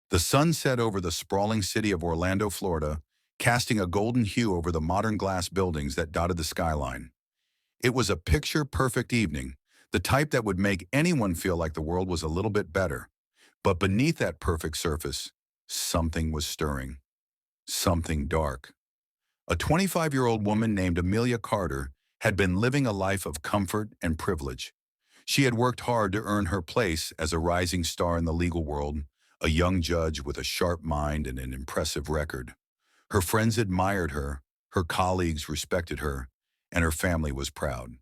The sun set over the sprawling city of Orlando, Florida, casting a golden hue over the modern glass buildings that dotted the skyline. It was a picture-perfect evening, the type that would make anyone feel like the world was a little bit better. But beneath that perfect surface, something was stirring. Something dark. A 25-year-old woman named Amelia Carter had been living a life of comfort and privilege. She had worked hard to earn her place as a rising star in the legal world, a young judge with a sharp mind and an impressive record. Her friends admired her colleagues respected her, and her family was proud.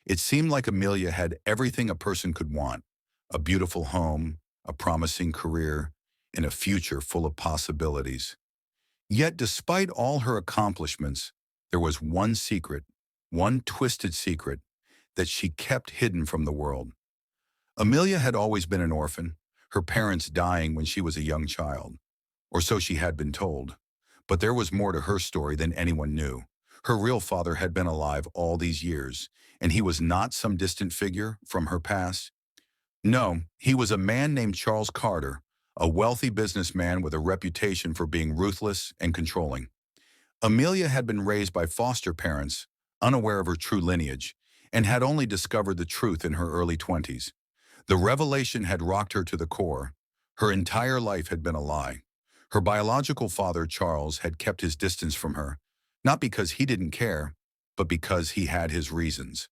It seemed like Amelia had everything a person could want: a beautiful home, a promising career, and a future full of possibilities. Yet despite all her accomplishments, there was one secret, one twisted secret, that she kept hidden from the world. Amelia had always been an orphan, her parents dying when she was a young child, or so she had been told. But there was more to her story than anyone knew. Her real father had been alive all these years, and he was not some distant figure from her past. No, he was a man named Charles Carter, a wealthy businessman with a reputation for being ruthless and controlling. Amelia had been raised by foster parents, unaware of her true lineage, and had only discovered the truth in her early 20s. The revelation had rocked her to the core. Her entire life had been a lie. Her biological father, Charles, had kept his distance from her, not because he didn't care, but because he had his reasons.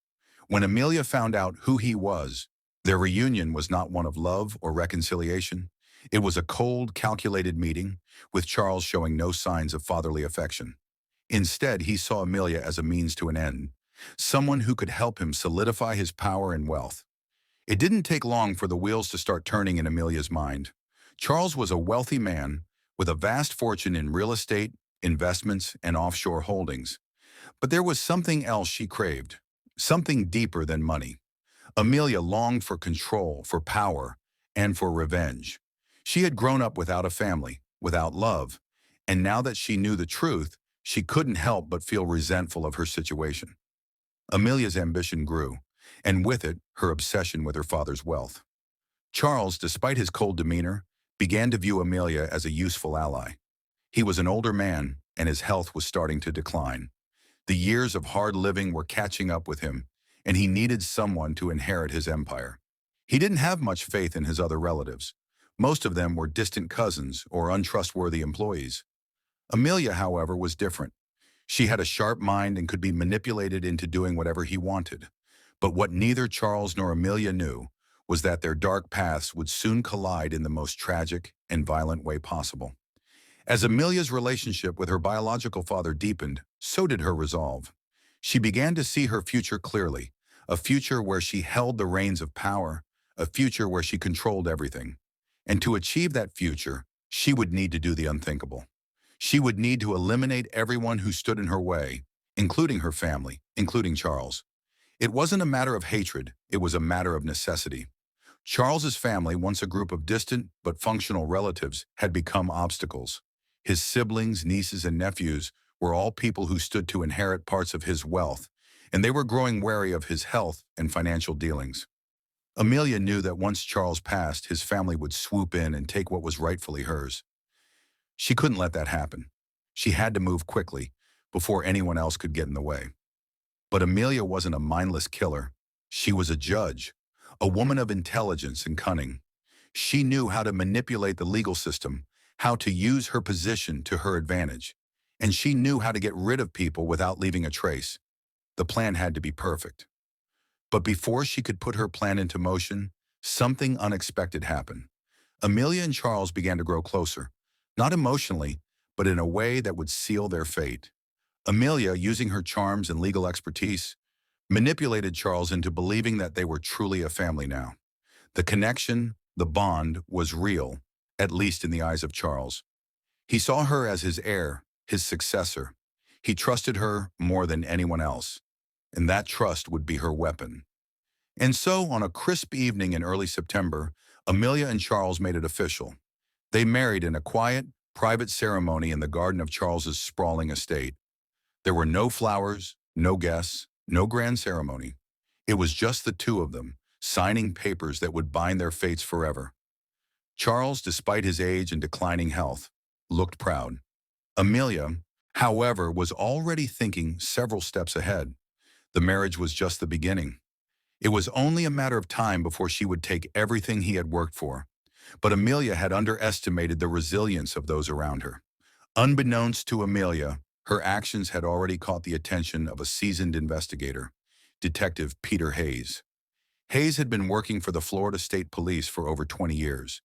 When Amelia found out who he was, their reunion was not one of love or reconciliation. It was a cold, calculated meeting, with Charles showing no signs of fatherly affection. Instead, he saw Amelia as a means to an end, someone who could help him solidify his power and wealth. It didn't take long for the wheels to start turning in Amelia's mind. Charles was a wealthy man with a vast fortune in real estate, investments, and offshore holdings. But there was something else she craved, something deeper than money. Amelia longed for control, for power, and for revenge. She had grown up without a family, without love, and now that she knew the truth, she couldn't help but feel resentful of her situation. Amelia's ambition grew, and with it, her obsession with her father's wealth. Charles, despite his cold demeanor, began to view Amelia as a useful ally. He was an older man, and his health was starting to decline. The years of hard living were catching up with him, and he needed someone to inherit his empire. He didn't have much faith in his other relatives. Most of them were distant cousins or untrustworthy employees. Amelia, however, was different. She had a sharp mind and could be manipulated into doing whatever he wanted. But what neither Charles nor Amelia knew was that their dark paths would soon collide in the most tragic and violent way possible. As Amelia's relationship with her biological father deepened, so did her resolve. She began to see her future clearly, a future where she held the reins of power, a future where she controlled everything. And to achieve that future, she would need to do the unthinkable. She would need to eliminate everyone who stood in her way, including her family, including Charles. It wasn't a matter of hatred, it was a matter of necessity. Charles's family, once a group of distant but functional relatives, had become obstacles. His siblings, nieces, and nephews were all people who stood to inherit parts of his wealth, and they were growing wary of his health and financial dealings. Amelia knew that once Charles passed, his family would swoop in and take what was rightfully hers. She couldn't let that happen. She had to move quickly, before anyone else could get in the way. But Amelia wasn't a mindless killer. She was a judge, a woman of intelligence and cunning. She knew how to manipulate the legal system, how to use her position to her advantage, and she knew how to get rid of people without leaving a trace. The plan had to be perfect. But before she could put her plan into motion, something unexpected happened. Amelia and Charles began to grow closer, not emotionally, but in a way that would seal their fate. Amelia, using her charms and legal expertise, manipulated Charles into believing that they were truly a family now. The connection, the bond, was real, at least in the eyes of Charles. He saw her as his heir, his successor. He trusted her more than anyone else, and that trust would be her weapon. And so, on a crisp evening in early September, Amelia and Charles made it official. They married in a quiet, private ceremony in the garden of Charles's sprawling estate. There were no flowers, no guests, no grand ceremony. It was just the two of them, signing papers that would bind their fates forever. Charles, despite his age and declining health, looked proud. Amelia, however, was already thinking several steps ahead. The marriage was just the beginning. It was only a matter of time before she would take everything he had worked for. But Amelia had underestimated the resilience of those around her. Unbeknownst to Amelia, her actions had already caught the attention of a seasoned investigator, Detective Peter Hayes. Hayes had been working for the Florida State Police for over 20 years.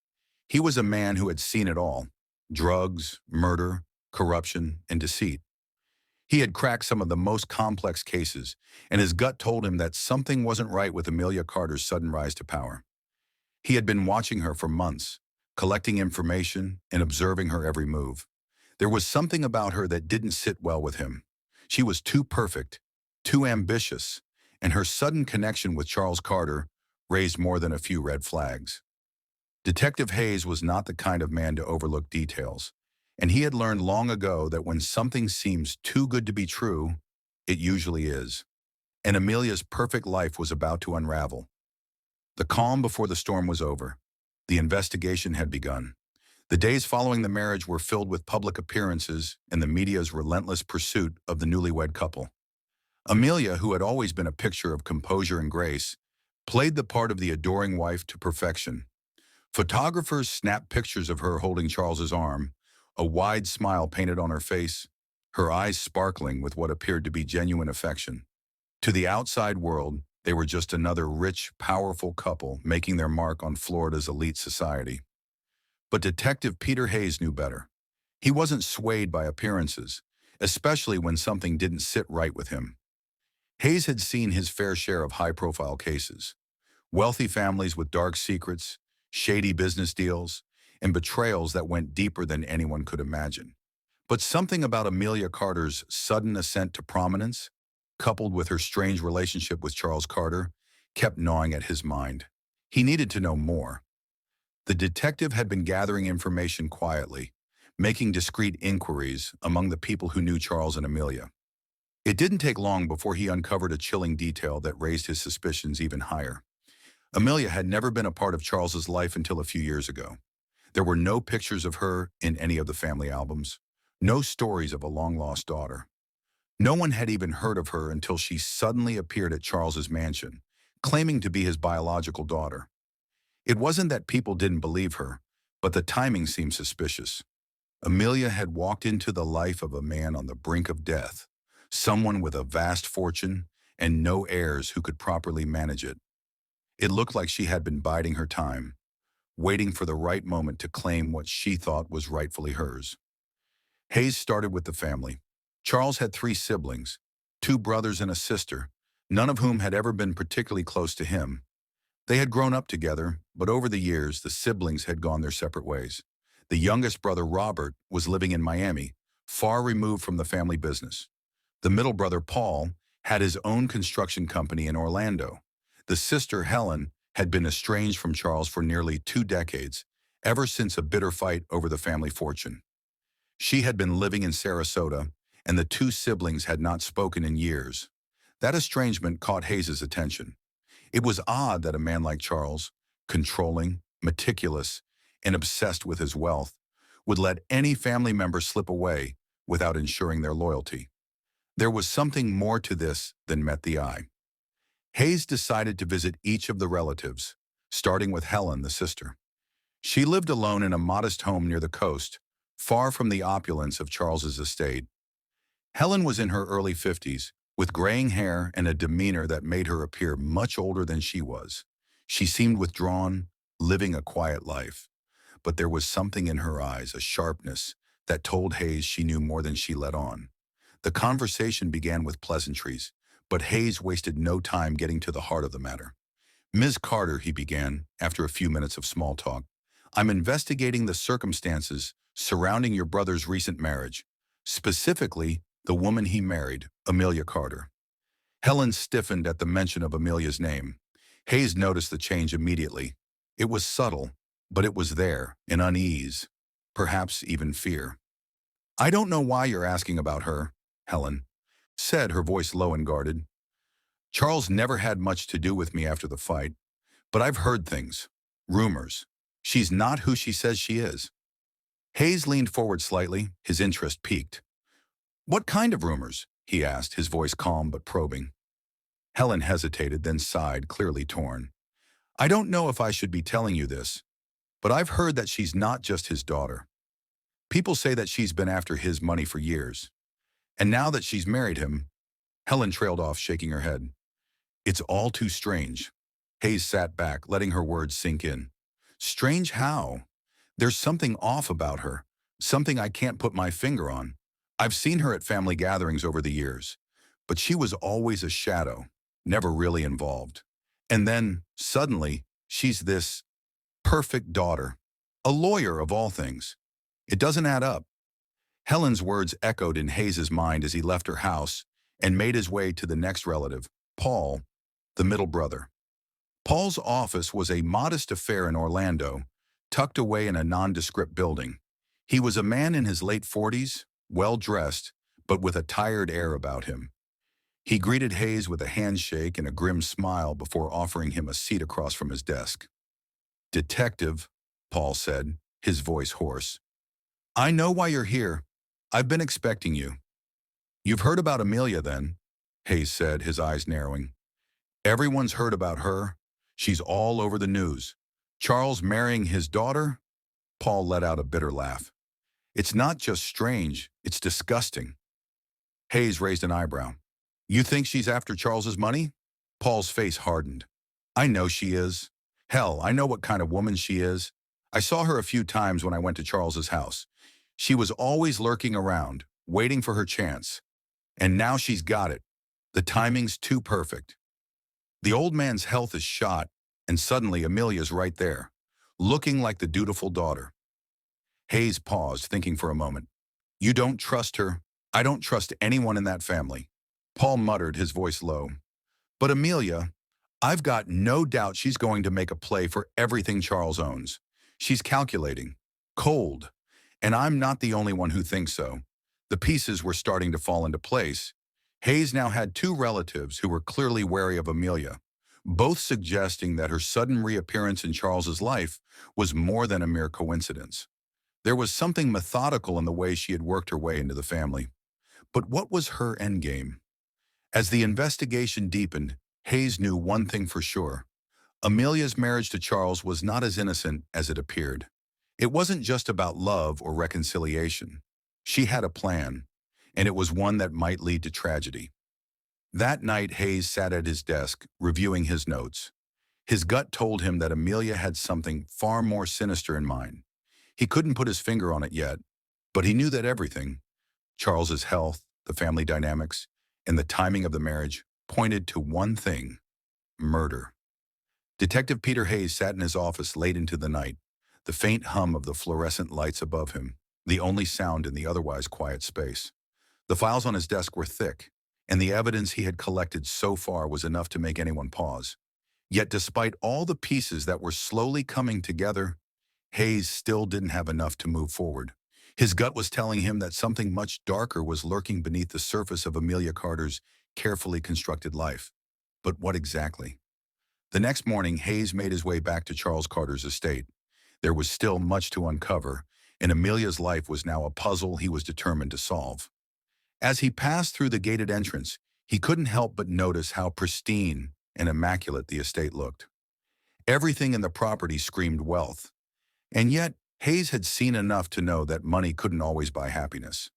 He was a man who had seen it all: drugs, murder, corruption, and deceit. He had cracked some of the most complex cases, and his gut told him that something wasn't right with Amelia Carter's sudden rise to power. He had been watching her for months, collecting information and observing her every move. There was something about her that didn't sit well with him. She was too perfect, too ambitious, and her sudden connection with Charles Carter raised more than a few red flags. Detective Hayes was not the kind of man to overlook details, and he had learned long ago that when something seems too good to be true, it usually is. And Amelia's perfect life was about to unravel. The calm before the storm was over. The investigation had begun. The days following the marriage were filled with public appearances and the media's relentless pursuit of the newlywed couple. Amelia, who had always been a picture of composure and grace, played the part of the adoring wife to perfection. Photographers snapped pictures of her holding Charles's arm, a wide smile painted on her face, her eyes sparkling with what appeared to be genuine affection. To the outside world, they were just another rich, powerful couple making their mark on Florida's elite society. But Detective Peter Hayes knew better. He wasn't swayed by appearances, especially when something didn't sit right with him. Hayes had seen his fair share of high-profile cases: wealthy families with dark secrets, shady business deals, and betrayals that went deeper than anyone could imagine. But something about Amelia Carter's sudden ascent to prominence, coupled with her strange relationship with Charles Carter, kept gnawing at his mind. He needed to know more. The detective had been gathering information quietly, making discreet inquiries among the people who knew Charles and Amelia. It didn't take long before he uncovered a chilling detail that raised his suspicions even higher. Amelia had never been a part of Charles's life until a few years ago. There were no pictures of her in any of the family albums, no stories of a long-lost daughter. No one had even heard of her until she suddenly appeared at Charles's mansion, claiming to be his biological daughter. It wasn't that people didn't believe her, but the timing seemed suspicious. Amelia had walked into the life of a man on the brink of death, someone with a vast fortune and no heirs who could properly manage it. It looked like she had been biding her time, waiting for the right moment to claim what she thought was rightfully hers. Hayes started with the family. Charles had 3 siblings, 2 brothers and a sister, none of whom had ever been particularly close to him. They had grown up together, but over the years, the siblings had gone their separate ways. The youngest brother, Robert, was living in Miami, far removed from the family business. The middle brother, Paul, had his own construction company in Orlando. The sister, Helen, had been estranged from Charles for nearly 2 decades, ever since a bitter fight over the family fortune. She had been living in Sarasota, and the 2 siblings had not spoken in years. That estrangement caught Hayes's attention. It was odd that a man like Charles, controlling, meticulous, and obsessed with his wealth, would let any family member slip away without ensuring their loyalty. There was something more to this than met the eye. Hayes decided to visit each of the relatives, starting with Helen, the sister. She lived alone in a modest home near the coast, far from the opulence of Charles's estate. Helen was in her early 50s, with graying hair and a demeanor that made her appear much older than she was. She seemed withdrawn, living a quiet life. But there was something in her eyes, a sharpness, that told Hayes she knew more than she let on. The conversation began with pleasantries, but Hayes wasted no time getting to the heart of the matter. "Ms. Carter," he began, after a few minutes of small talk, "I'm investigating the circumstances surrounding your brother's recent marriage, specifically the woman he married, Amelia Carter." Helen stiffened at the mention of Amelia's name. Hayes noticed the change immediately. It was subtle, but it was there, an unease, perhaps even fear. "I don't know why you're asking about her," Helen said, her voice low and guarded. "Charles never had much to do with me after the fight, but I've heard things, rumors. She's not who she says she is. Hayes leaned forward slightly, his interest piqued. What kind of rumors? He asked, his voice calm but probing. Helen hesitated, then sighed, clearly torn. I don't know if I should be telling you this, but I've heard that she's not just his daughter. People say that she's been after his money for years. And now that she's married him, Helen trailed off, shaking her head. It's all too strange. Hayes sat back, letting her words sink in. Strange how? There's something off about her, something I can't put my finger on. I've seen her at family gatherings over the years, but she was always a shadow, never really involved. And then, suddenly, she's this perfect daughter, a lawyer of all things. It doesn't add up. Helen's words echoed in Hayes's mind as he left her house and made his way to the next relative, Paul, the middle brother. Paul's office was a modest affair in Orlando, tucked away in a nondescript building. He was a man in his late 40s, well-dressed, but with a tired air about him. He greeted Hayes with a handshake and a grim smile before offering him a seat across from his desk. Detective, Paul said, his voice hoarse. I know why you're here. I've been expecting you. You've heard about Amelia then, Hayes said, his eyes narrowing. Everyone's heard about her. She's all over the news. Charles marrying his daughter? Paul let out a bitter laugh. It's not just strange, it's disgusting. Hayes raised an eyebrow. You think she's after Charles's money? Paul's face hardened. I know she is. Hell, I know what kind of woman she is. I saw her a few times when I went to Charles's house. She was always lurking around, waiting for her chance. And now she's got it. The timing's too perfect. The old man's health is shot, and suddenly Amelia's right there, looking like the dutiful daughter. Hayes paused, thinking for a moment. You don't trust her. I don't trust anyone in that family. Paul muttered, his voice low. But Amelia, I've got no doubt she's going to make a play for everything Charles owns. She's calculating, cold, and I'm not the only one who thinks so. The pieces were starting to fall into place. Hayes now had two relatives who were clearly wary of Amelia, both suggesting that her sudden reappearance in Charles's life was more than a mere coincidence. There was something methodical in the way she had worked her way into the family. But what was her endgame? As the investigation deepened, Hayes knew one thing for sure. Amelia's marriage to Charles was not as innocent as it appeared. It wasn't just about love or reconciliation. She had a plan, and it was one that might lead to tragedy. That night, Hayes sat at his desk, reviewing his notes. His gut told him that Amelia had something far more sinister in mind. He couldn't put his finger on it yet, but he knew that everything, Charles's health, the family dynamics, and the timing of the marriage, pointed to one thing: murder. Detective Peter Hayes sat in his office late into the night, the faint hum of the fluorescent lights above him, the only sound in the otherwise quiet space. The files on his desk were thick, and the evidence he had collected so far was enough to make anyone pause. Yet despite all the pieces that were slowly coming together, Hayes still didn't have enough to move forward. His gut was telling him that something much darker was lurking beneath the surface of Amelia Carter's carefully constructed life. But what exactly? The next morning, Hayes made his way back to Charles Carter's estate. There was still much to uncover, and Amelia's life was now a puzzle he was determined to solve. As he passed through the gated entrance, he couldn't help but notice how pristine and immaculate the estate looked. Everything in the property screamed wealth. And yet, Hayes had seen enough to know that money couldn't always buy happiness.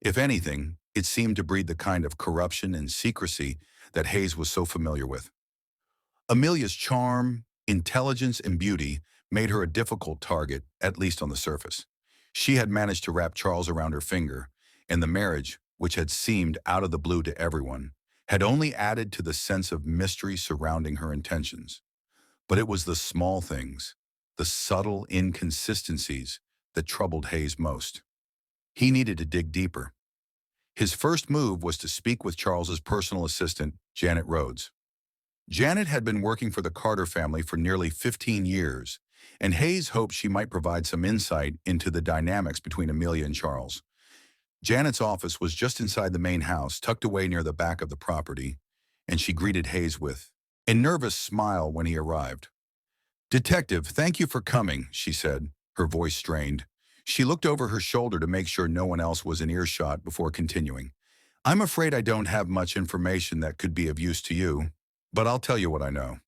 If anything, it seemed to breed the kind of corruption and secrecy that Hayes was so familiar with. Amelia's charm, intelligence, and beauty made her a difficult target, at least on the surface. She had managed to wrap Charles around her finger, and the marriage, which had seemed out of the blue to everyone, had only added to the sense of mystery surrounding her intentions. But it was the small things, the subtle inconsistencies, that troubled Hayes most. He needed to dig deeper. His first move was to speak with Charles's personal assistant, Janet Rhodes. Janet had been working for the Carter family for nearly 15 years, and Hayes hoped she might provide some insight into the dynamics between Amelia and Charles. Janet's office was just inside the main house, tucked away near the back of the property, and she greeted Hayes with a nervous smile when he arrived. Detective, thank you for coming, she said, her voice strained. She looked over her shoulder to make sure no one else was in earshot before continuing. I'm afraid I don't have much information that could be of use to you, but I'll tell you what I know.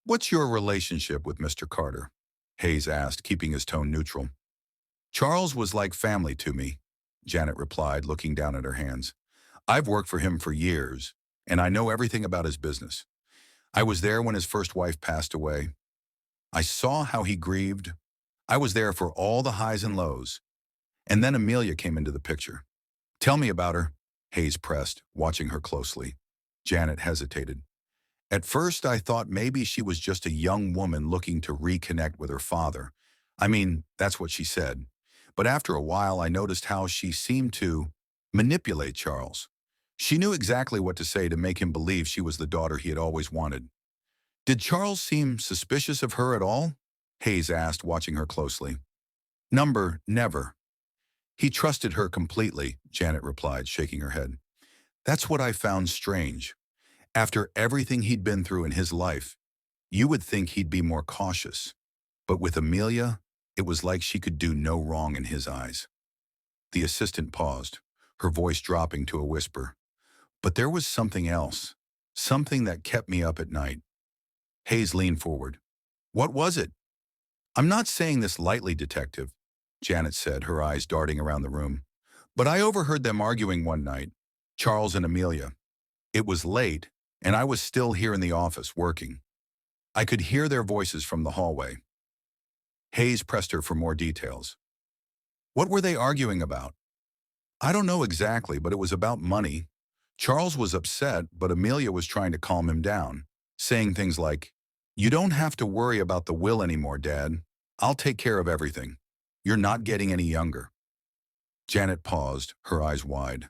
What's your relationship with Mr. Carter? Hayes asked, keeping his tone neutral. Charles was like family to me, Janet replied, looking down at her hands. I've worked for him for years, and I know everything about his business. I was there when his first wife passed away. I saw how he grieved. I was there for all the highs and lows. And then Amelia came into the picture. Tell me about her, Hayes pressed, watching her closely. Janet hesitated. At first, I thought maybe she was just a young woman looking to reconnect with her father. I mean, that's what she said. But after a while, I noticed how she seemed to manipulate Charles. She knew exactly what to say to make him believe she was the daughter he had always wanted. Did Charles seem suspicious of her at all? Hayes asked, watching her closely. Never. He trusted her completely, Janet replied, shaking her head. That's what I found strange. After everything he'd been through in his life, you would think he'd be more cautious. But with Amelia, it was like she could do no wrong in his eyes. The assistant paused, her voice dropping to a whisper. But there was something else, something that kept me up at night. Hayes leaned forward. What was it? I'm not saying this lightly, Detective, Janet said, her eyes darting around the room. But I overheard them arguing one night, Charles and Amelia. It was late, and I was still here in the office working. I could hear their voices from the hallway. Hayes pressed her for more details. What were they arguing about? I don't know exactly, but it was about money. Charles was upset, but Amelia was trying to calm him down, saying things like, You don't have to worry about the will anymore, Dad. I'll take care of everything. You're not getting any younger. Janet paused, her eyes wide.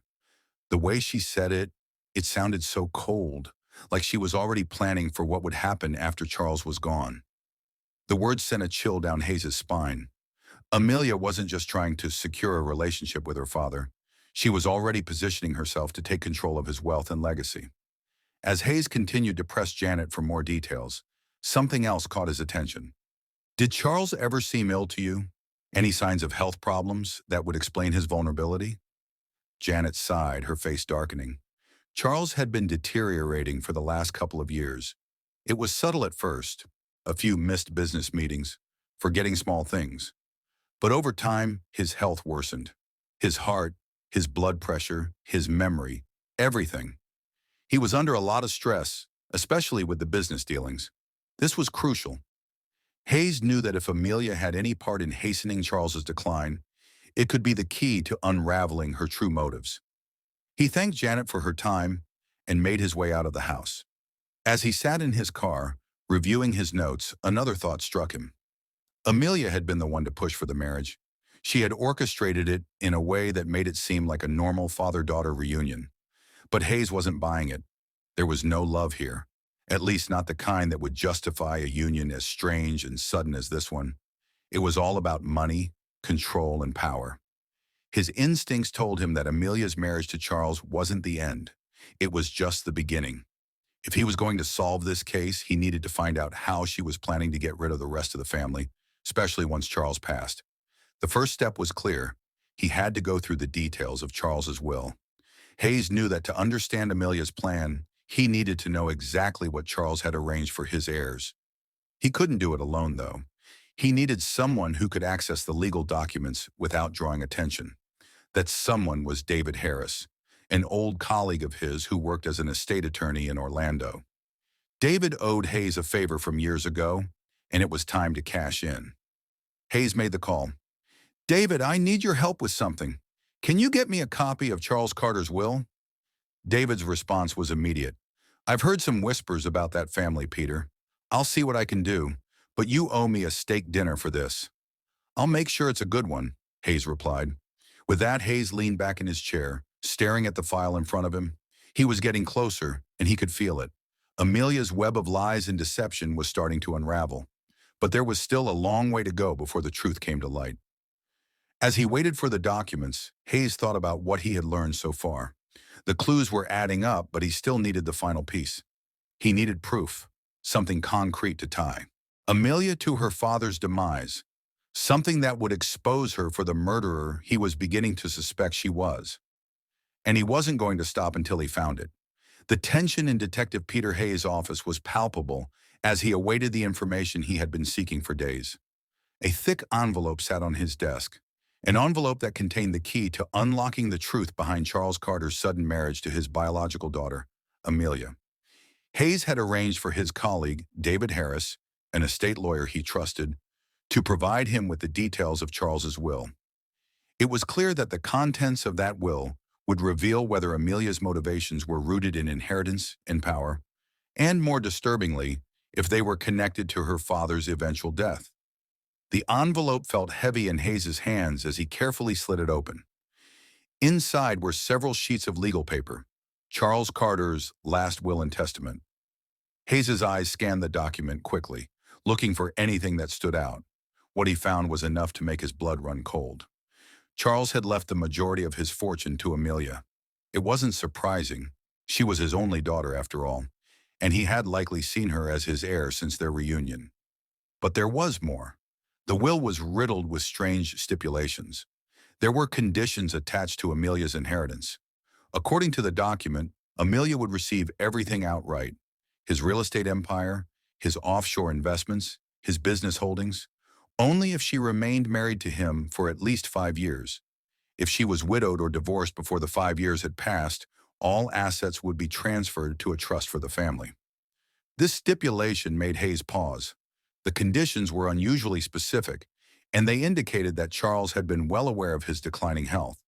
The way she said it, it sounded so cold, like she was already planning for what would happen after Charles was gone. The words sent a chill down Hayes' spine. Amelia wasn't just trying to secure a relationship with her father. She was already positioning herself to take control of his wealth and legacy. As Hayes continued to press Janet for more details, something else caught his attention. Did Charles ever seem ill to you? Any signs of health problems that would explain his vulnerability? Janet sighed, her face darkening. Charles had been deteriorating for the last couple of years. It was subtle at first, a few missed business meetings, forgetting small things. But over time, his health worsened. His heart, his blood pressure, his memory, everything. He was under a lot of stress, especially with the business dealings. This was crucial. Hayes knew that if Amelia had any part in hastening Charles's decline, it could be the key to unraveling her true motives. He thanked Janet for her time and made his way out of the house. As he sat in his car, reviewing his notes, another thought struck him. Amelia had been the one to push for the marriage. She had orchestrated it in a way that made it seem like a normal father-daughter reunion. But Hayes wasn't buying it. There was no love here, at least not the kind that would justify a union as strange and sudden as this one. It was all about money, control, and power. His instincts told him that Amelia's marriage to Charles wasn't the end. It was just the beginning. If he was going to solve this case, he needed to find out how she was planning to get rid of the rest of the family, especially once Charles passed. The first step was clear. He had to go through the details of Charles's will. Hayes knew that to understand Amelia's plan, he needed to know exactly what Charles had arranged for his heirs. He couldn't do it alone, though. He needed someone who could access the legal documents without drawing attention. That someone was David Harris, an old colleague of his who worked as an estate attorney in Orlando. David owed Hayes a favor from years ago, and it was time to cash in. Hayes made the call. David, I need your help with something. Can you get me a copy of Charles Carter's will? David's response was immediate. I've heard some whispers about that family, Peter. I'll see what I can do, but you owe me a steak dinner for this. I'll make sure it's a good one, Hayes replied. With that, Hayes leaned back in his chair, staring at the file in front of him. He was getting closer, and he could feel it. Amelia's web of lies and deception was starting to unravel. But there was still a long way to go before the truth came to light. As he waited for the documents, Hayes thought about what he had learned so far. The clues were adding up, but he still needed the final piece. He needed proof, something concrete to tie. Amelia to her father's demise, something that would expose her for the murderer he was beginning to suspect she was. And he wasn't going to stop until he found it. The tension in Detective Peter Hayes' office was palpable as he awaited the information he had been seeking for days. A thick envelope sat on his desk, an envelope that contained the key to unlocking the truth behind Charles Carter's sudden marriage to his biological daughter, Amelia. Hayes had arranged for his colleague, David Harris, an estate lawyer he trusted, to provide him with the details of Charles's will. It was clear that the contents of that will would reveal whether Amelia's motivations were rooted in inheritance and power, and more disturbingly, if they were connected to her father's eventual death. The envelope felt heavy in Hayes's hands as he carefully slid it open. Inside were several sheets of legal paper, Charles Carter's last will and testament. Hayes's eyes scanned the document quickly, looking for anything that stood out. What he found was enough to make his blood run cold. Charles had left the majority of his fortune to Amelia. It wasn't surprising. She was his only daughter, after all, and he had likely seen her as his heir since their reunion. But there was more. The will was riddled with strange stipulations. There were conditions attached to Amelia's inheritance. According to the document, Amelia would receive everything outright: his real estate empire, his offshore investments, his business holdings, only if she remained married to him for at least 5 years. If she was widowed or divorced before the 5 years had passed, all assets would be transferred to a trust for the family. This stipulation made Hayes pause. The conditions were unusually specific, and they indicated that Charles had been well aware of his declining health.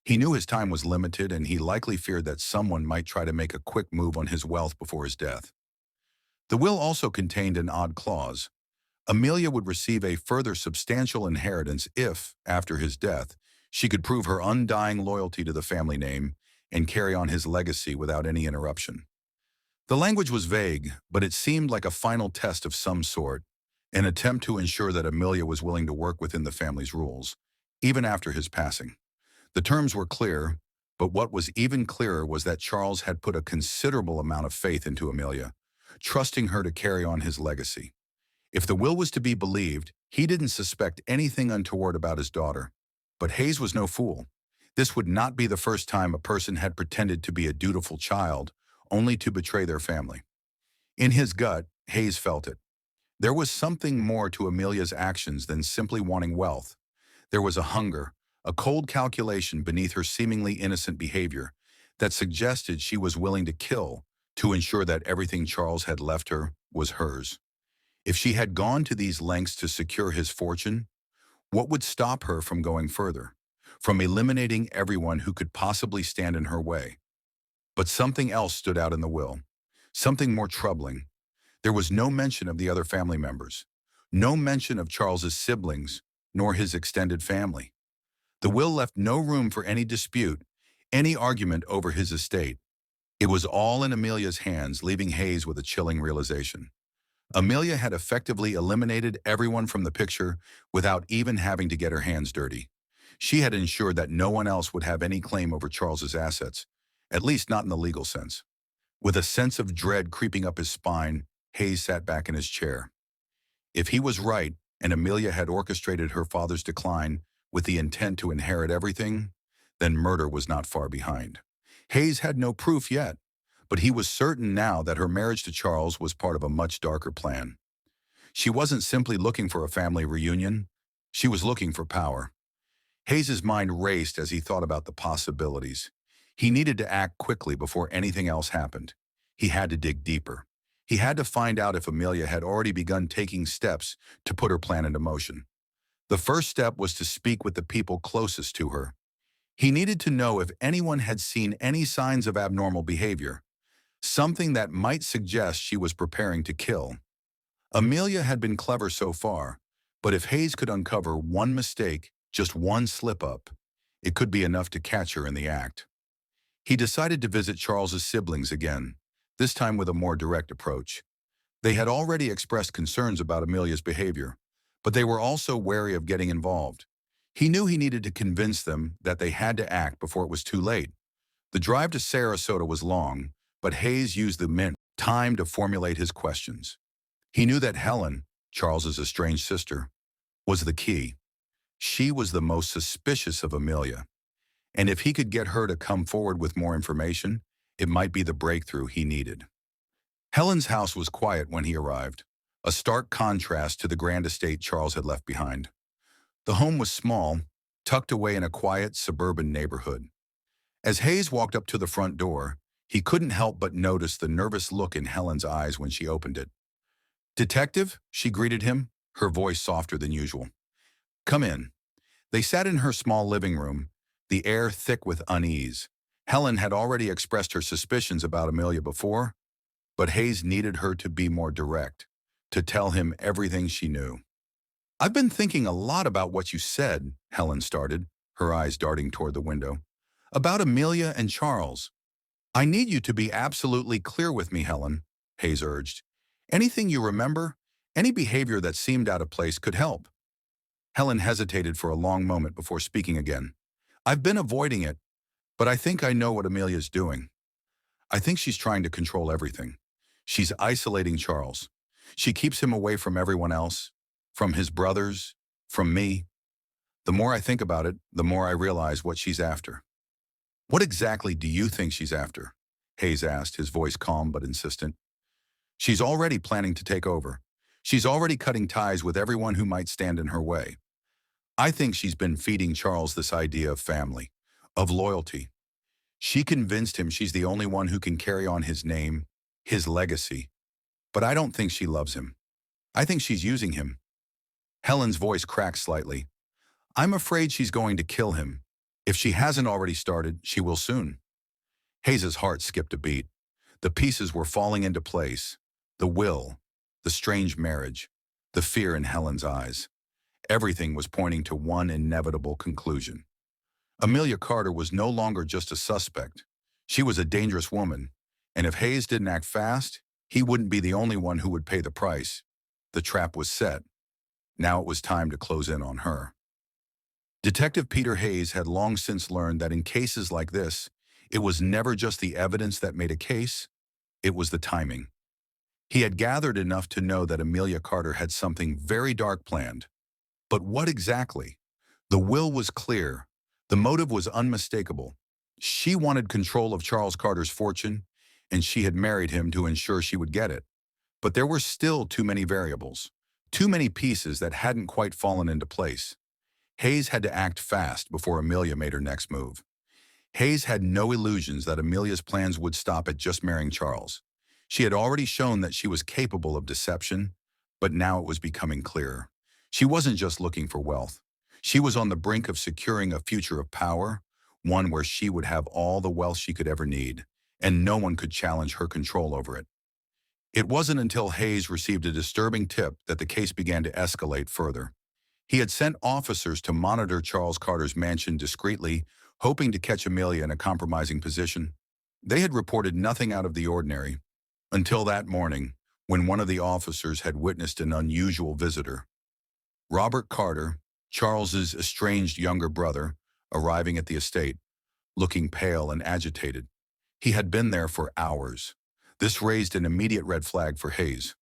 He knew his time was limited, and he likely feared that someone might try to make a quick move on his wealth before his death. The will also contained an odd clause. Amelia would receive a further substantial inheritance if, after his death, she could prove her undying loyalty to the family name and carry on his legacy without any interruption. The language was vague, but it seemed like a final test of some sort, an attempt to ensure that Amelia was willing to work within the family's rules, even after his passing. The terms were clear, but what was even clearer was that Charles had put a considerable amount of faith into Amelia, trusting her to carry on his legacy. If the will was to be believed, he didn't suspect anything untoward about his daughter. But Hayes was no fool. This would not be the first time a person had pretended to be a dutiful child, only to betray their family. In his gut, Hayes felt it. There was something more to Amelia's actions than simply wanting wealth. There was a hunger, a cold calculation beneath her seemingly innocent behavior that suggested she was willing to kill to ensure that everything Charles had left her was hers. If she had gone to these lengths to secure his fortune, what would stop her from going further, from eliminating everyone who could possibly stand in her way? But something else stood out in the will, something more troubling. There was no mention of the other family members, no mention of Charles's siblings, nor his extended family. The will left no room for any dispute, any argument over his estate. It was all in Amelia's hands, leaving Hayes with a chilling realization. Amelia had effectively eliminated everyone from the picture without even having to get her hands dirty. She had ensured that no one else would have any claim over Charles's assets, at least not in the legal sense. With a sense of dread creeping up his spine, Hayes sat back in his chair. If he was right, and Amelia had orchestrated her father's decline with the intent to inherit everything, then murder was not far behind. Hayes had no proof yet, but he was certain now that her marriage to Charles was part of a much darker plan. She wasn't simply looking for a family reunion. She was looking for power. Hayes's mind raced as he thought about the possibilities. He needed to act quickly before anything else happened. He had to dig deeper. He had to find out if Amelia had already begun taking steps to put her plan into motion. The first step was to speak with the people closest to her. He needed to know if anyone had seen any signs of abnormal behavior, something that might suggest she was preparing to kill. Amelia had been clever so far, but if Hayes could uncover one mistake, just one slip-up, it could be enough to catch her in the act. He decided to visit Charles's siblings again, this time with a more direct approach. They had already expressed concerns about Amelia's behavior, but they were also wary of getting involved. He knew he needed to convince them that they had to act before it was too late. The drive to Sarasota was long, but Hayes used the time to formulate his questions. He knew that Helen, Charles's estranged sister, was the key. She was the most suspicious of Amelia, and if he could get her to come forward with more information, it might be the breakthrough he needed. Helen's house was quiet when he arrived, a stark contrast to the grand estate Charles had left behind. The home was small, tucked away in a quiet suburban neighborhood. As Hayes walked up to the front door, he couldn't help but notice the nervous look in Helen's eyes when she opened it. "Detective?" she greeted him, her voice softer than usual. "Come in." They sat in her small living room, the air thick with unease. Helen had already expressed her suspicions about Amelia before, but Hayes needed her to be more direct, to tell him everything she knew. "I've been thinking a lot about what you said," Helen started, her eyes darting toward the window. "About Amelia and Charles." "I need you to be absolutely clear with me, Helen," Hayes urged. "Anything you remember, any behavior that seemed out of place could help." Helen hesitated for a long moment before speaking again. "I've been avoiding it, but I think I know what Amelia's doing. I think she's trying to control everything. She's isolating Charles. She keeps him away from everyone else, from his brothers, from me. The more I think about it, the more I realize what she's after." "What exactly do you think she's after?" Hayes asked, his voice calm but insistent. "She's already planning to take over. She's already cutting ties with everyone who might stand in her way. I think she's been feeding Charles this idea of family, of loyalty. She convinced him she's the only one who can carry on his name, his legacy. But I don't think she loves him. I think she's using him." Helen's voice cracked slightly. "I'm afraid she's going to kill him. If she hasn't already started, she will soon." Hayes's heart skipped a beat. The pieces were falling into place. The will, the strange marriage, the fear in Helen's eyes. Everything was pointing to one inevitable conclusion. Amelia Carter was no longer just a suspect. She was a dangerous woman, and if Hayes didn't act fast, he wouldn't be the only one who would pay the price. The trap was set. Now it was time to close in on her. Detective Peter Hayes had long since learned that in cases like this, it was never just the evidence that made a case, it was the timing. He had gathered enough to know that Amelia Carter had something very dark planned. But what exactly? The will was clear. The motive was unmistakable. She wanted control of Charles Carter's fortune, and she had married him to ensure she would get it. But there were still too many variables, too many pieces that hadn't quite fallen into place. Hayes had to act fast before Amelia made her next move. Hayes had no illusions that Amelia's plans would stop at just marrying Charles. She had already shown that she was capable of deception, but now it was becoming clearer. She wasn't just looking for wealth. She was on the brink of securing a future of power, one where she would have all the wealth she could ever need, and no one could challenge her control over it. It wasn't until Hayes received a disturbing tip that the case began to escalate further. He had sent officers to monitor Charles Carter's mansion discreetly, hoping to catch Amelia in a compromising position. They had reported nothing out of the ordinary, until that morning, when one of the officers had witnessed an unusual visitor. Robert Carter, Charles's estranged younger brother, arriving at the estate, looking pale and agitated. He had been there for hours. This raised an immediate red flag for Hayes.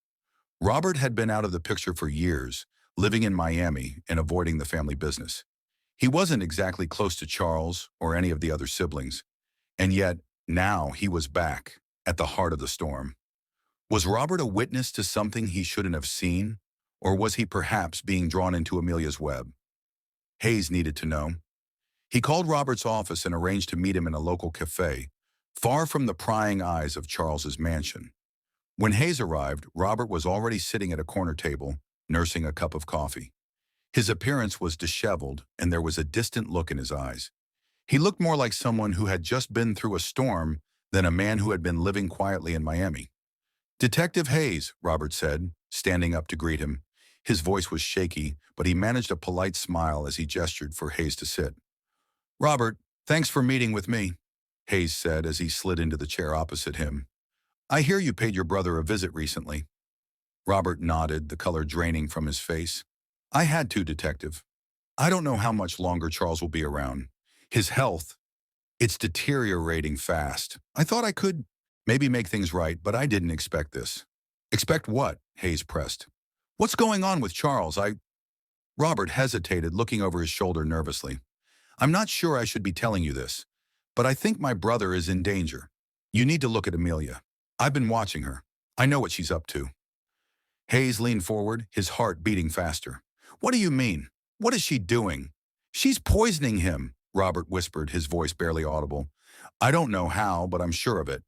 Robert had been out of the picture for years, living in Miami and avoiding the family business. He wasn't exactly close to Charles or any of the other siblings, and yet now he was back, at the heart of the storm. Was Robert a witness to something he shouldn't have seen, or was he perhaps being drawn into Amelia's web? Hayes needed to know. He called Robert's office and arranged to meet him in a local cafe, far from the prying eyes of Charles's mansion. When Hayes arrived, Robert was already sitting at a corner table, nursing a cup of coffee. His appearance was disheveled, and there was a distant look in his eyes. He looked more like someone who had just been through a storm than a man who had been living quietly in Miami. "Detective Hayes," Robert said, standing up to greet him. His voice was shaky, but he managed a polite smile as he gestured for Hayes to sit. "Robert, thanks for meeting with me," Hayes said as he slid into the chair opposite him. "I hear you paid your brother a visit recently." Robert nodded, the color draining from his face. "I had to, Detective. I don't know how much longer Charles will be around. His health, it's deteriorating fast. I thought I could maybe make things right, but I didn't expect this." "Expect what?" Hayes pressed. What's going on with Charles? Robert hesitated, looking over his shoulder nervously. I'm not sure I should be telling you this, but I think my brother is in danger. You need to look at Amelia. I've been watching her. I know what she's up to. Hayes leaned forward, his heart beating faster. What do you mean? What is she doing? She's poisoning him, Robert whispered, his voice barely audible. I don't know how, but I'm sure of it.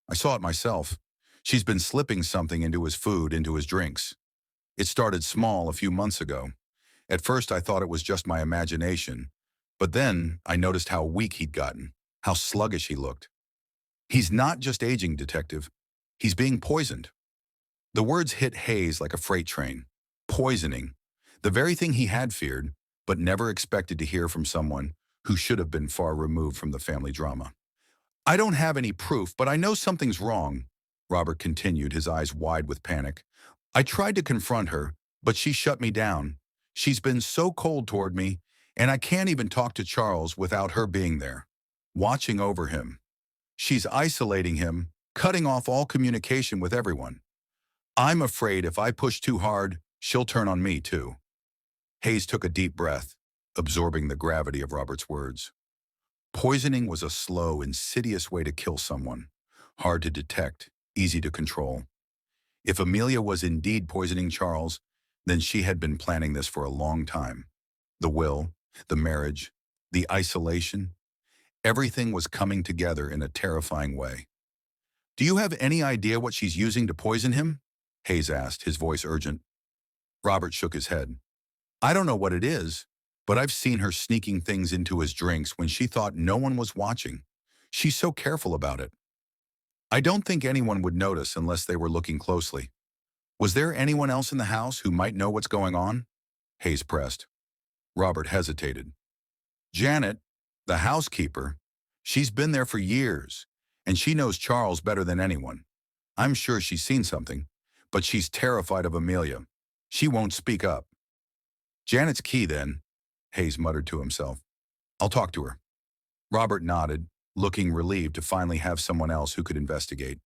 I saw it myself. She's been slipping something into his food, into his drinks. It started small a few months ago. At first I thought it was just my imagination, but then I noticed how weak he'd gotten, how sluggish he looked. He's not just aging, Detective. He's being poisoned. The words hit Hayes like a freight train. Poisoning. The very thing he had feared, but never expected to hear from someone who should have been far removed from the family drama. I don't have any proof, but I know something's wrong, Robert continued, his eyes wide with panic. I tried to confront her, but she shut me down. She's been so cold toward me, and I can't even talk to Charles without her being there, watching over him. She's isolating him, cutting off all communication with everyone. I'm afraid if I push too hard, she'll turn on me too. Hayes took a deep breath, absorbing the gravity of Robert's words. Poisoning was a slow, insidious way to kill someone, hard to detect, easy to control. If Amelia was indeed poisoning Charles, then she had been planning this for a long time. The will, the marriage, the isolation, everything was coming together in a terrifying way. Do you have any idea what she's using to poison him? Hayes asked, his voice urgent. Robert shook his head. I don't know what it is, but I've seen her sneaking things into his drinks when she thought no one was watching. She's so careful about it. I don't think anyone would notice unless they were looking closely. Was there anyone else in the house who might know what's going on? Hayes pressed. Robert hesitated. Janet, the housekeeper, she's been there for years, and she knows Charles better than anyone. I'm sure she's seen something, but she's terrified of Amelia. She won't speak up. Janet's key, then, Hayes muttered to himself. I'll talk to her. Robert nodded, looking relieved to finally have someone else who could investigate.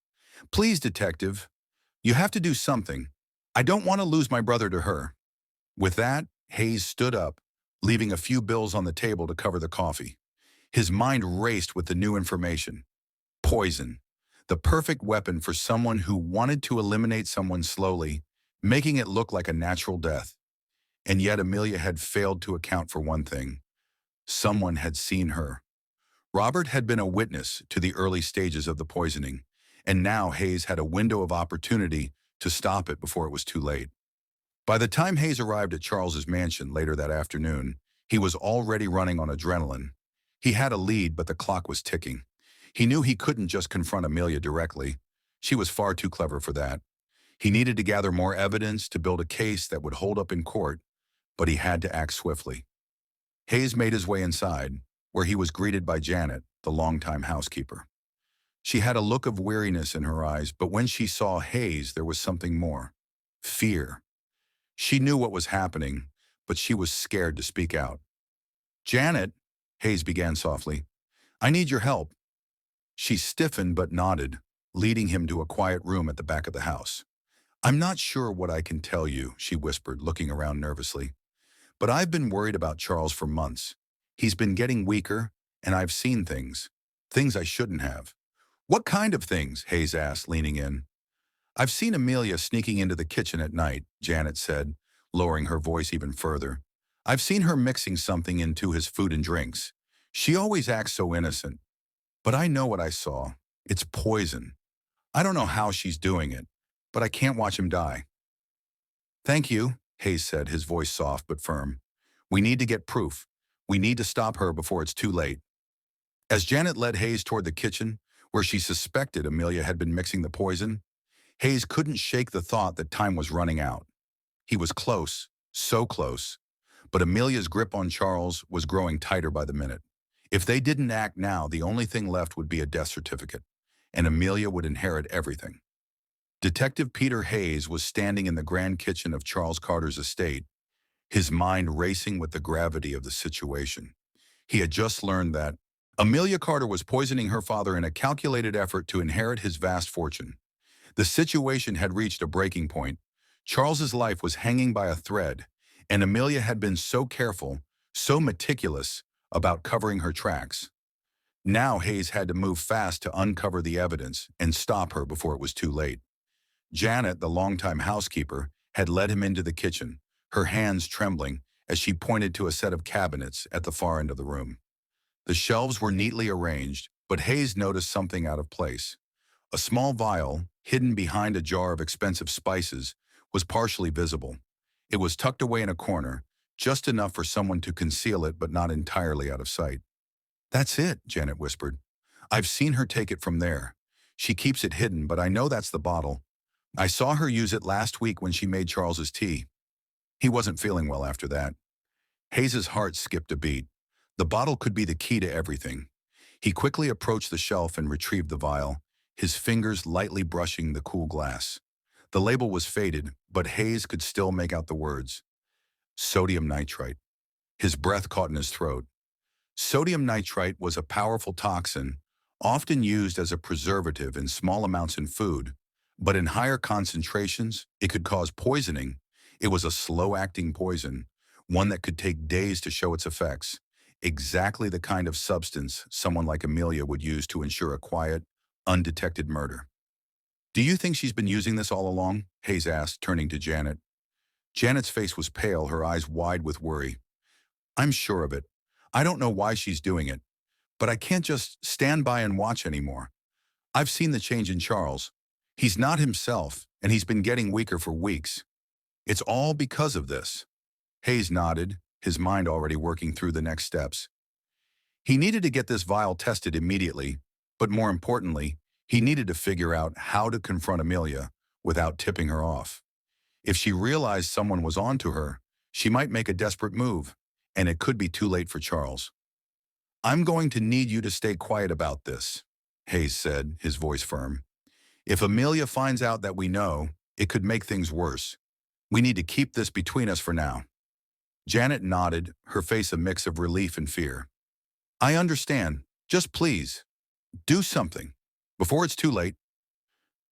Please, Detective, you have to do something. I don't want to lose my brother to her. With that, Hayes stood up, leaving a few bills on the table to cover the coffee. His mind raced with the new information. Poison. The perfect weapon for someone who wanted to eliminate someone slowly, making it look like a natural death. And yet Amelia had failed to account for one thing. Someone had seen her. Robert had been a witness to the early stages of the poisoning, and now Hayes had a window of opportunity to stop it before it was too late. By the time Hayes arrived at Charles's mansion later that afternoon, he was already running on adrenaline. He had a lead, but the clock was ticking. He knew he couldn't just confront Amelia directly. She was far too clever for that. He needed to gather more evidence to build a case that would hold up in court, but he had to act swiftly. Hayes made his way inside, where he was greeted by Janet, the longtime housekeeper. She had a look of weariness in her eyes, but when she saw Hayes, there was something more. Fear. She knew what was happening, but she was scared to speak out. Janet, Hayes began softly, I need your help. She stiffened but nodded, leading him to a quiet room at the back of the house. I'm not sure what I can tell you, she whispered, looking around nervously. But I've been worried about Charles for months. He's been getting weaker, and I've seen things I shouldn't have. What kind of things? Hayes asked, leaning in. I've seen Amelia sneaking into the kitchen at night, Janet said, lowering her voice even further. I've seen her mixing something into his food and drinks. She always acts so innocent. But I know what I saw. It's poison. I don't know how she's doing it, but I can't watch him die. Thank you, Hayes said, his voice soft but firm. We need to get proof. We need to stop her before it's too late. As Janet led Hayes toward the kitchen, where she suspected Amelia had been mixing the poison, Hayes couldn't shake the thought that time was running out. He was close, so close, but Amelia's grip on Charles was growing tighter by the minute. If they didn't act now, the only thing left would be a death certificate, and Amelia would inherit everything. Detective Peter Hayes was standing in the grand kitchen of Charles Carter's estate, his mind racing with the gravity of the situation. He had just learned that Amelia Carter was poisoning her father in a calculated effort to inherit his vast fortune. The situation had reached a breaking point. Charles's life was hanging by a thread, and Amelia had been so careful, so meticulous about covering her tracks. Now Hayes had to move fast to uncover the evidence and stop her before it was too late. Janet, the longtime housekeeper, had led him into the kitchen, her hands trembling as she pointed to a set of cabinets at the far end of the room. The shelves were neatly arranged, but Hayes noticed something out of place. A small vial, hidden behind a jar of expensive spices, was partially visible. It was tucked away in a corner, just enough for someone to conceal it but not entirely out of sight. "That's it," Janet whispered. "I've seen her take it from there. She keeps it hidden, but I know that's the bottle. I saw her use it last week when she made Charles's tea." He wasn't feeling well after that. Hayes's heart skipped a beat. The bottle could be the key to everything. He quickly approached the shelf and retrieved the vial, his fingers lightly brushing the cool glass. The label was faded, but Hayes could still make out the words. Sodium nitrite. His breath caught in his throat. Sodium nitrite was a powerful toxin, often used as a preservative in small amounts in food, but in higher concentrations, it could cause poisoning. It was a slow-acting poison, one that could take days to show its effects. Exactly the kind of substance someone like Amelia would use to ensure a quiet, undetected murder. "Do you think she's been using this all along?" Hayes asked, turning to Janet. Janet's face was pale, her eyes wide with worry. "I'm sure of it. I don't know why she's doing it, but I can't just stand by and watch anymore. I've seen the change in Charles. He's not himself, and he's been getting weaker for weeks. It's all because of this." Hayes nodded, his mind already working through the next steps. He needed to get this vial tested immediately, but more importantly, he needed to figure out how to confront Amelia without tipping her off. If she realized someone was onto her, she might make a desperate move, and it could be too late for Charles. "I'm going to need you to stay quiet about this," Hayes said, his voice firm. "If Amelia finds out that we know, it could make things worse. We need to keep this between us for now." Janet nodded, her face a mix of relief and fear. "I understand. Just please, do something, before it's too late."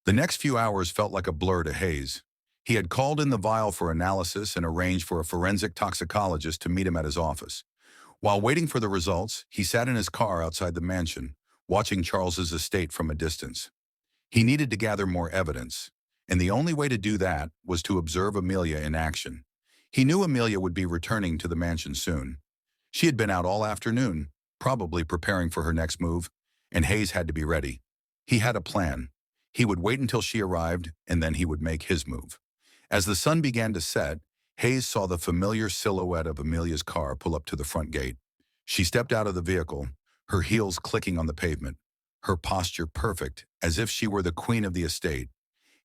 The next few hours felt like a blur to Hayes. He had called in the vial for analysis and arranged for a forensic toxicologist to meet him at his office. While waiting for the results, he sat in his car outside the mansion, watching Charles's estate from a distance. He needed to gather more evidence, and the only way to do that was to observe Amelia in action. He knew Amelia would be returning to the mansion soon. She had been out all afternoon, probably preparing for her next move, and Hayes had to be ready. He had a plan. He would wait until she arrived, and then he would make his move. As the sun began to set, Hayes saw the familiar silhouette of Amelia's car pull up to the front gate. She stepped out of the vehicle, her heels clicking on the pavement, her posture perfect, as if she were the queen of the estate.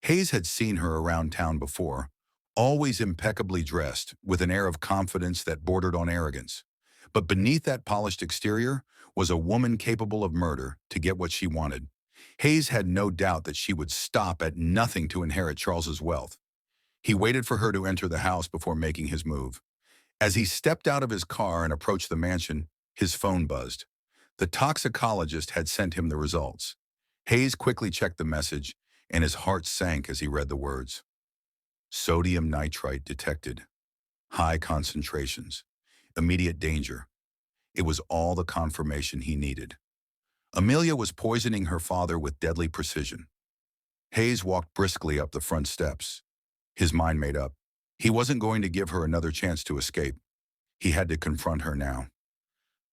Hayes had seen her around town before, always impeccably dressed, with an air of confidence that bordered on arrogance. But beneath that polished exterior was a woman capable of murder to get what she wanted. Hayes had no doubt that she would stop at nothing to inherit Charles's wealth. He waited for her to enter the house before making his move. As he stepped out of his car and approached the mansion, his phone buzzed. The toxicologist had sent him the results. Hayes quickly checked the message, and his heart sank as he read the words. Sodium nitrite detected. High concentrations. Immediate danger. It was all the confirmation he needed. Amelia was poisoning her father with deadly precision. Hayes walked briskly up the front steps. His mind made up. He wasn't going to give her another chance to escape. He had to confront her now.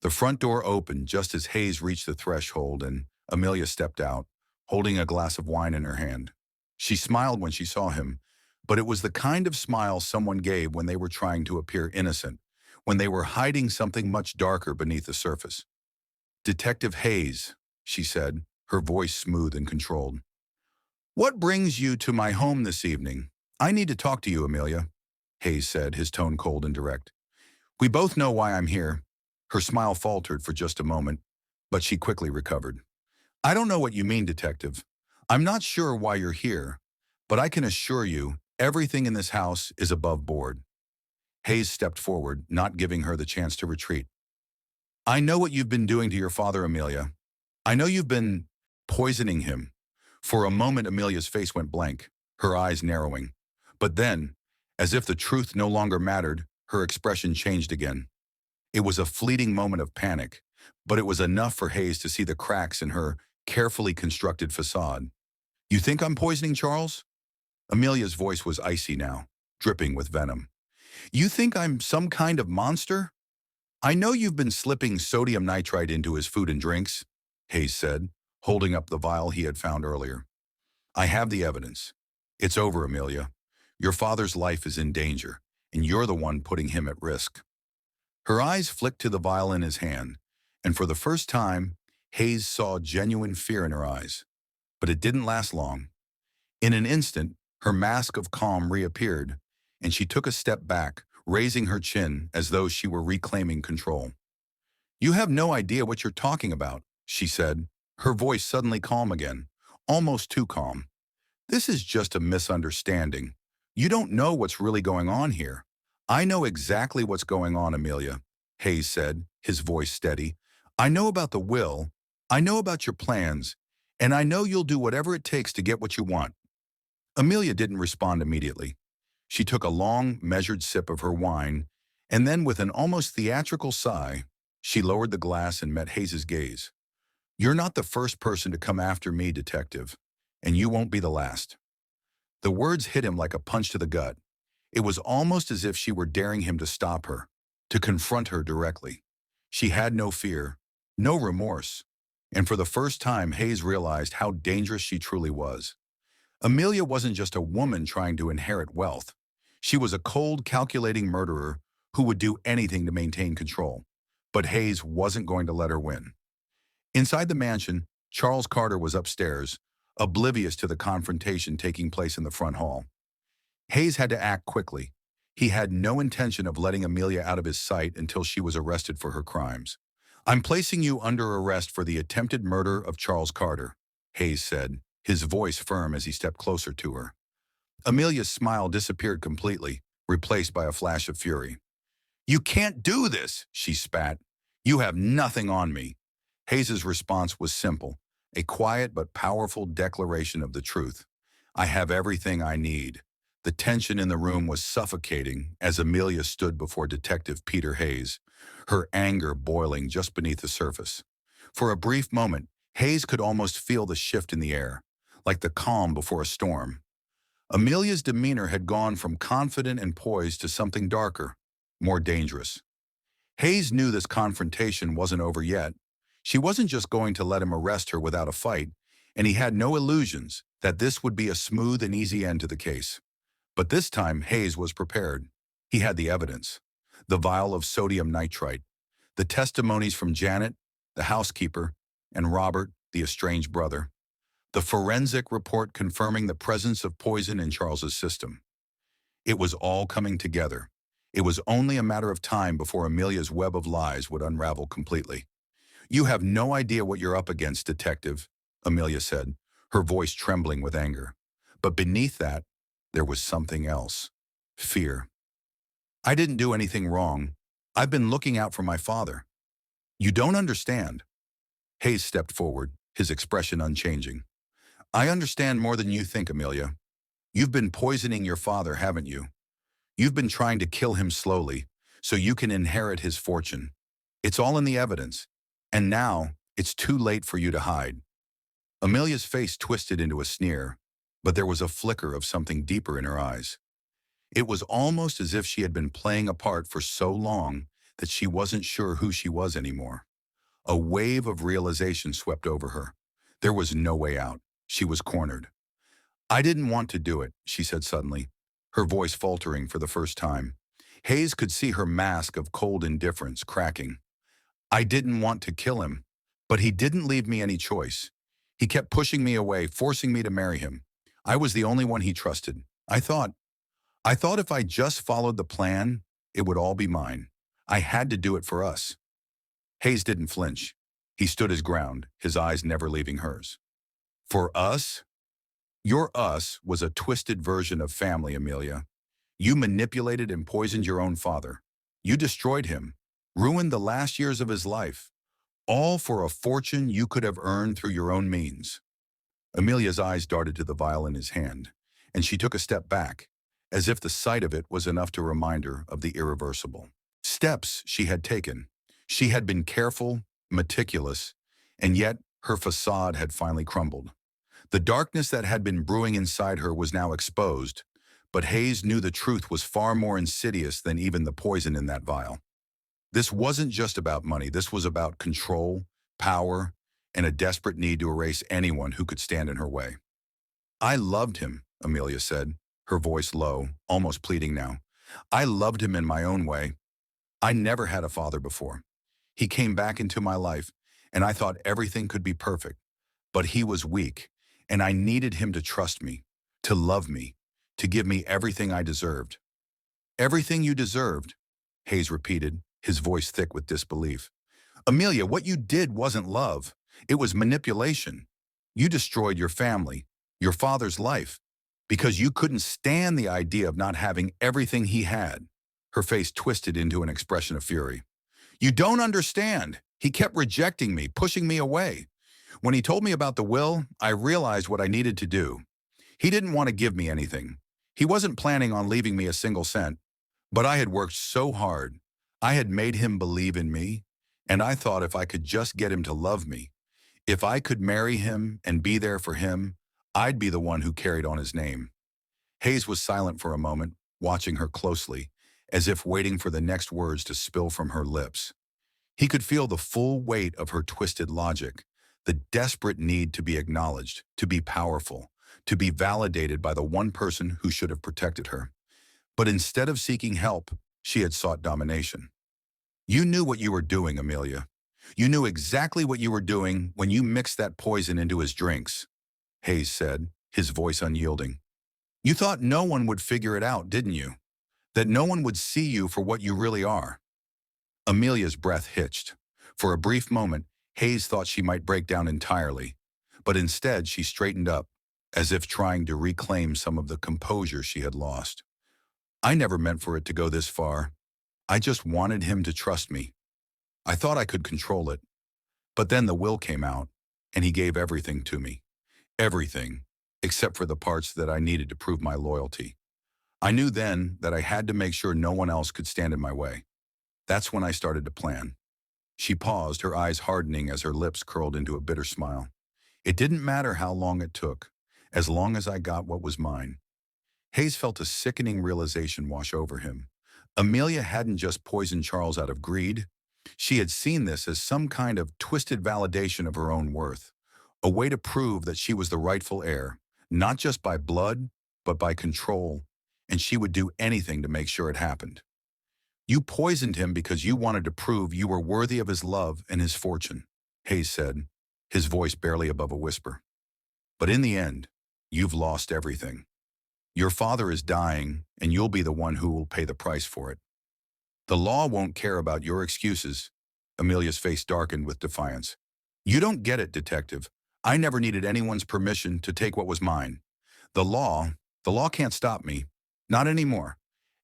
The front door opened just as Hayes reached the threshold, and Amelia stepped out, holding a glass of wine in her hand. She smiled when she saw him, but it was the kind of smile someone gave when they were trying to appear innocent, when they were hiding something much darker beneath the surface. "Detective Hayes," she said, her voice smooth and controlled. "What brings you to my home this evening? I need to talk to you, Amelia," Hayes said, his tone cold and direct. "We both know why I'm here." Her smile faltered for just a moment, but she quickly recovered. "I don't know what you mean, Detective. I'm not sure why you're here, but I can assure you everything in this house is above board." Hayes stepped forward, not giving her the chance to retreat. "I know what you've been doing to your father, Amelia. I know you've been poisoning him." For a moment, Amelia's face went blank, her eyes narrowing. But then, as if the truth no longer mattered, her expression changed again. It was a fleeting moment of panic, but it was enough for Hayes to see the cracks in her carefully constructed facade. You think I'm poisoning Charles? Amelia's voice was icy now, dripping with venom. You think I'm some kind of monster? I know you've been slipping sodium nitrite into his food and drinks, Hayes said, holding up the vial he had found earlier. I have the evidence. It's over, Amelia. Your father's life is in danger, and you're the one putting him at risk. Her eyes flicked to the vial in his hand, and for the first time, Hayes saw genuine fear in her eyes. But it didn't last long. In an instant, her mask of calm reappeared, and she took a step back, raising her chin as though she were reclaiming control. You have no idea what you're talking about, she said, her voice suddenly calm again, almost too calm. This is just a misunderstanding. You don't know what's really going on here. I know exactly what's going on, Amelia, Hayes said, his voice steady. I know about the will, I know about your plans, and I know you'll do whatever it takes to get what you want. Amelia didn't respond immediately. She took a long, measured sip of her wine, and then with an almost theatrical sigh, she lowered the glass and met Hayes's gaze. You're not the first person to come after me, detective, and you won't be the last. The words hit him like a punch to the gut. It was almost as if she were daring him to stop her, to confront her directly. She had no fear, no remorse, and for the first time Hayes realized how dangerous she truly was. Amelia wasn't just a woman trying to inherit wealth. She was a cold, calculating murderer who would do anything to maintain control. But Hayes wasn't going to let her win. Inside the mansion, Charles Carter was upstairs, oblivious to the confrontation taking place in the front hall. Hayes had to act quickly. He had no intention of letting Amelia out of his sight until she was arrested for her crimes. I'm placing you under arrest for the attempted murder of Charles Carter, Hayes said, his voice firm as he stepped closer to her. Amelia's smile disappeared completely, replaced by a flash of fury. You can't do this, she spat. You have nothing on me. Hayes's response was simple, a quiet but powerful declaration of the truth. I have everything I need. The tension in the room was suffocating as Amelia stood before Detective Peter Hayes, her anger boiling just beneath the surface. For a brief moment, Hayes could almost feel the shift in the air, like the calm before a storm. Amelia's demeanor had gone from confident and poised to something darker, more dangerous. Hayes knew this confrontation wasn't over yet. She wasn't just going to let him arrest her without a fight, and he had no illusions that this would be a smooth and easy end to the case. But this time, Hayes was prepared. He had the evidence. The vial of sodium nitrite, the testimonies from Janet, the housekeeper, and Robert, the estranged brother. The forensic report confirming the presence of poison in Charles's system. It was all coming together. It was only a matter of time before Amelia's web of lies would unravel completely. You have no idea what you're up against, detective, Amelia said, her voice trembling with anger. But beneath that, there was something else. Fear. I didn't do anything wrong. I've been looking out for my father. You don't understand. Hayes stepped forward, his expression unchanging. I understand more than you think, Amelia. You've been poisoning your father, haven't you? You've been trying to kill him slowly, so you can inherit his fortune. It's all in the evidence. And now, it's too late for you to hide. Amelia's face twisted into a sneer, but there was a flicker of something deeper in her eyes. It was almost as if she had been playing a part for so long that she wasn't sure who she was anymore. A wave of realization swept over her. There was no way out. She was cornered. I didn't want to do it, she said suddenly, her voice faltering for the first time. Hayes could see her mask of cold indifference cracking. I didn't want to kill him, but he didn't leave me any choice. He kept pushing me away, forcing me to marry him. I was the only one he trusted. I thought if I just followed the plan, it would all be mine. I had to do it for us. Hayes didn't flinch. He stood his ground, his eyes never leaving hers. For us? Your us was a twisted version of family, Amelia. You manipulated and poisoned your own father. You destroyed him, ruined the last years of his life, all for a fortune you could have earned through your own means. Amelia's eyes darted to the vial in his hand, and she took a step back, as if the sight of it was enough to remind her of the irreversible steps she had taken. She had been careful, meticulous, and yet her facade had finally crumbled. The darkness that had been brewing inside her was now exposed, but Hayes knew the truth was far more insidious than even the poison in that vial. This wasn't just about money. This was about control, power, and a desperate need to erase anyone who could stand in her way. I loved him, Amelia said, her voice low, almost pleading now. I loved him in my own way. I never had a father before. He came back into my life, and I thought everything could be perfect. But he was weak, and I needed him to trust me, to love me, to give me everything I deserved. Everything you deserved, Hayes repeated, his voice thick with disbelief. Amelia, what you did wasn't love. It was manipulation. You destroyed your family, your father's life, because you couldn't stand the idea of not having everything he had. Her face twisted into an expression of fury. You don't understand. He kept rejecting me, pushing me away. When he told me about the will, I realized what I needed to do. He didn't want to give me anything. He wasn't planning on leaving me a single cent. But I had worked so hard. I had made him believe in me, and I thought if I could just get him to love me, if I could marry him and be there for him, I'd be the one who carried on his name. Hayes was silent for a moment, watching her closely, as if waiting for the next words to spill from her lips. He could feel the full weight of her twisted logic, the desperate need to be acknowledged, to be powerful, to be validated by the one person who should have protected her. But instead of seeking help, she had sought domination. You knew what you were doing, Amelia. You knew exactly what you were doing when you mixed that poison into his drinks, Hayes said, his voice unyielding. You thought no one would figure it out, didn't you? That no one would see you for what you really are. Amelia's breath hitched. For a brief moment, Hayes thought she might break down entirely, but instead she straightened up, as if trying to reclaim some of the composure she had lost. I never meant for it to go this far. I just wanted him to trust me. I thought I could control it. But then the will came out, and he gave everything to me. Everything, except for the parts that I needed to prove my loyalty. I knew then that I had to make sure no one else could stand in my way. That's when I started to plan. She paused, her eyes hardening as her lips curled into a bitter smile. It didn't matter how long it took, as long as I got what was mine. Hayes felt a sickening realization wash over him. Amelia hadn't just poisoned Charles out of greed. She had seen this as some kind of twisted validation of her own worth, a way to prove that she was the rightful heir, not just by blood, but by control, and she would do anything to make sure it happened. You poisoned him because you wanted to prove you were worthy of his love and his fortune, Hayes said, his voice barely above a whisper. But in the end, you've lost everything. Your father is dying, and you'll be the one who will pay the price for it. The law won't care about your excuses. Amelia's face darkened with defiance. You don't get it, detective. I never needed anyone's permission to take what was mine. The law can't stop me. Not anymore.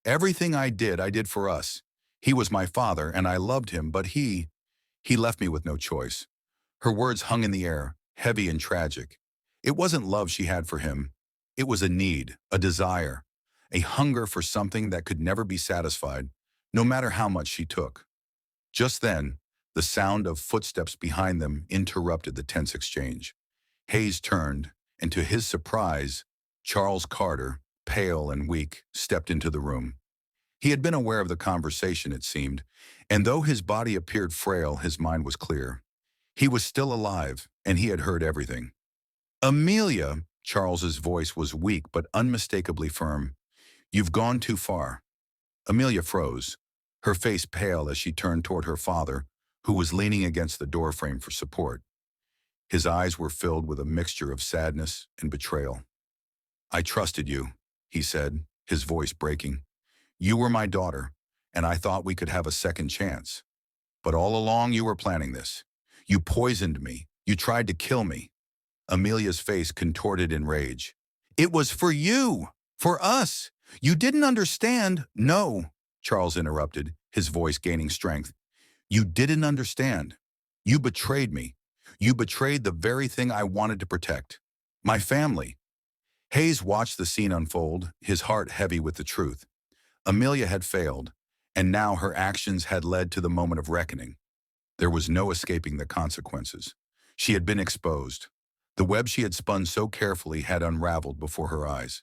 Everything I did for us. He was my father, and I loved him, but he left me with no choice. Her words hung in the air, heavy and tragic. It wasn't love she had for him. It was a need, a desire, a hunger for something that could never be satisfied, no matter how much she took. Just then, the sound of footsteps behind them interrupted the tense exchange. Hayes turned, and to his surprise, Charles Carter, pale and weak, stepped into the room. He had been aware of the conversation, it seemed, and though his body appeared frail, his mind was clear. He was still alive, and he had heard everything. Amelia, Charles's voice was weak but unmistakably firm. You've gone too far. Amelia froze, her face pale as she turned toward her father, who was leaning against the doorframe for support. His eyes were filled with a mixture of sadness and betrayal. I trusted you, he said, his voice breaking. You were my daughter, and I thought we could have a second chance. But all along you were planning this. You poisoned me. You tried to kill me. Amelia's face contorted in rage. It was for you, for us. You didn't understand. No, Charles interrupted, his voice gaining strength. You didn't understand. You betrayed me. You betrayed the very thing I wanted to protect. My family. Hayes watched the scene unfold, his heart heavy with the truth. Amelia had failed, and now her actions had led to the moment of reckoning. There was no escaping the consequences. She had been exposed. The web she had spun so carefully had unraveled before her eyes.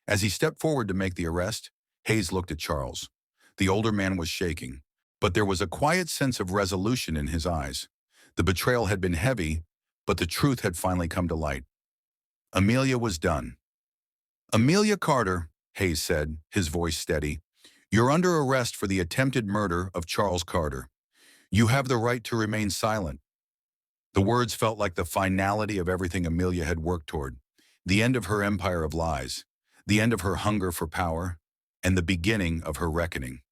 As he stepped forward to make the arrest, Hayes looked at Charles. The older man was shaking, but there was a quiet sense of resolution in his eyes. The betrayal had been heavy, but the truth had finally come to light. Amelia was done. "Amelia Carter," Hayes said, his voice steady, "you're under arrest for the attempted murder of Charles Carter. You have the right to remain silent." The words felt like the finality of everything Amelia had worked toward, the end of her empire of lies, the end of her hunger for power, and the beginning of her reckoning.